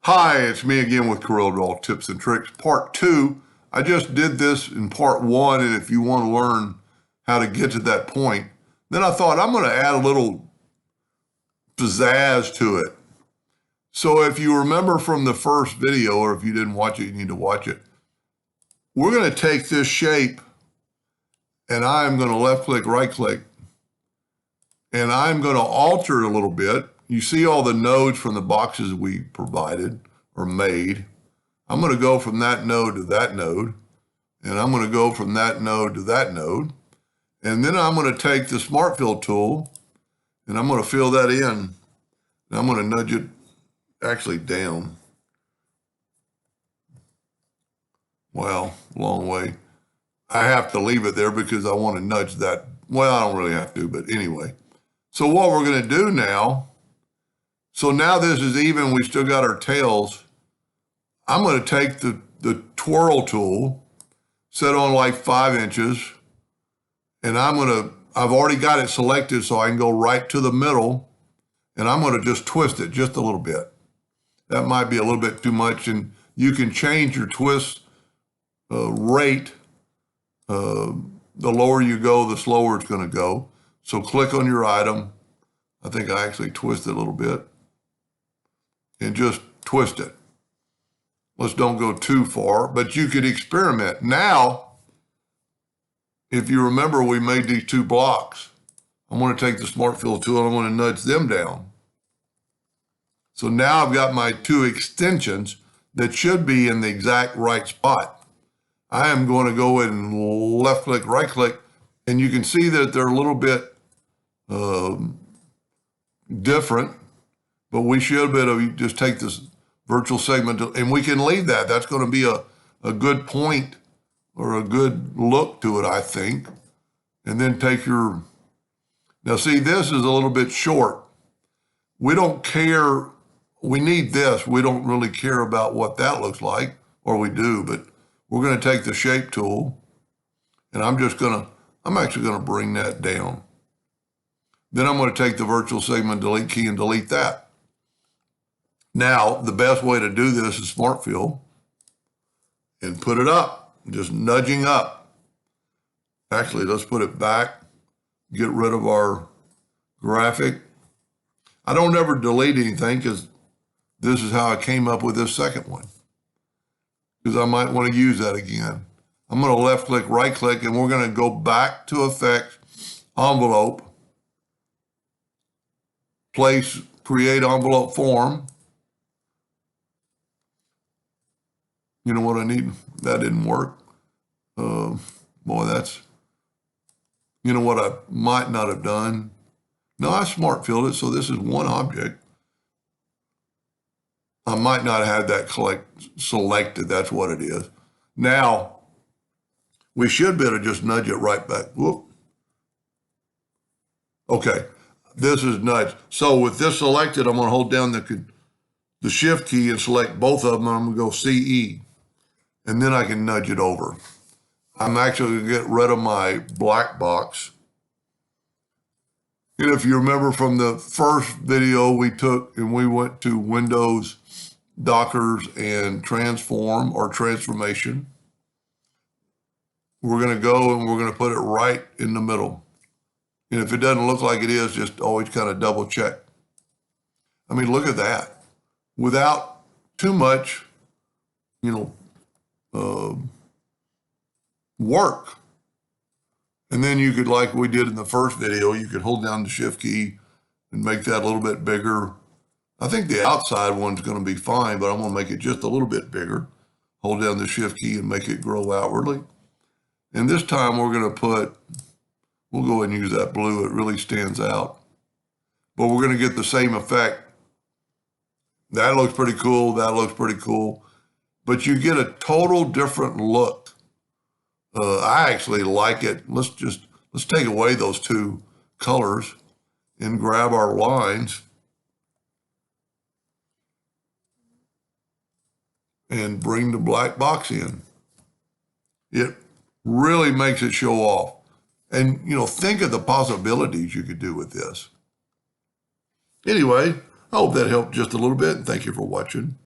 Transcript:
Hi, it's me again with CorelDraw Tips and Tricks, Part 2. I just did this in Part 1, and if you want to learn how to get to that point, then I thought I'm going to add a little pizzazz to it. So if you remember from the first video, or if you didn't watch it, you need to watch it. We're going to take this shape, and I'm going to left-click, right-click, and I'm going to alter it a little bit. You see all the nodes from the boxes we provided or made. I'm going to go from that node to that node, and I'm going to go from that node to that node. And then I'm going to take the Smart Fill tool, and I'm going to fill that in. And I'm going to nudge it actually down. Well, long way. I have to leave it there because I want to nudge that. Well, I don't really have to, but anyway. So what we're going to do now, so now this is even, we still got our tails. I'm going to take the twirl tool, set on like 5 inches, and I've already got it selected so I can go right to the middle, and I'm going to just twist it just a little bit. That might be a little bit too much, and you can change your twist rate. The lower you go, the slower it's going to go. So click on your item. I think I actually twist it a little bit. And just twist it. Let's don't go too far, but you could experiment. Now, if you remember, we made these 2 blocks. I'm going to take the Smart Fill tool and I'm going to nudge them down. So now I've got my 2 extensions that should be in the exact right spot. I am going to go and left click, right click, and you can see that they're a little bit different. But we should be able to just take this virtual segment and we can leave that. That's going to be a good point or a good look to it, I think. And then take your, now see, this is a little bit short. We don't care, we need this. We don't really care about what that looks like, or we do, but we're going to take the shape tool and I'm actually going to bring that down. Then I'm going to take the virtual segment delete key and delete that. Now, the best way to do this is Smart Fill and put it up, just nudging up. Actually, let's put it back, get rid of our graphic. I don't ever delete anything because this is how I came up with this second one, because I might want to use that again. I'm going to left click, right click, and we're going to go back to Effects, Envelope, place, Create Envelope Form. You know what I need? That didn't work. Boy, that's, you know what I might not have done? No, I Smart Filled it, so this is one object. I might not have had that selected, that's what it is. Now, we should be able to just nudge it right back. Whoop. Okay, this is nudge. So with this selected, I'm gonna hold down the Shift key and select both of them, and I'm gonna go CE. And then I can nudge it over. I'm actually going to get rid of my black box. And if you remember from the first video we took and we went to Windows, Dockers, and Transform or Transformation, we're going to go and we're going to put it right in the middle. And if it doesn't look like it is, just always kind of double check. I mean, look at that. Without too much, work. And then you could, like we did in the first video, you could hold down the Shift key and make that a little bit bigger. I think the outside one's going to be fine, but I'm going to make it just a little bit bigger. Hold down the Shift key and make it grow outwardly. And this time we're going to we'll go ahead and use that blue. It really stands out. But we're going to get the same effect. That looks pretty cool. That looks pretty cool. But you get a total different look. I actually like it. Let's take away those 2 colors and grab our lines and bring the black box in. It really makes it show off. And, think of the possibilities you could do with this. Anyway, I hope that helped just a little bit, and thank you for watching.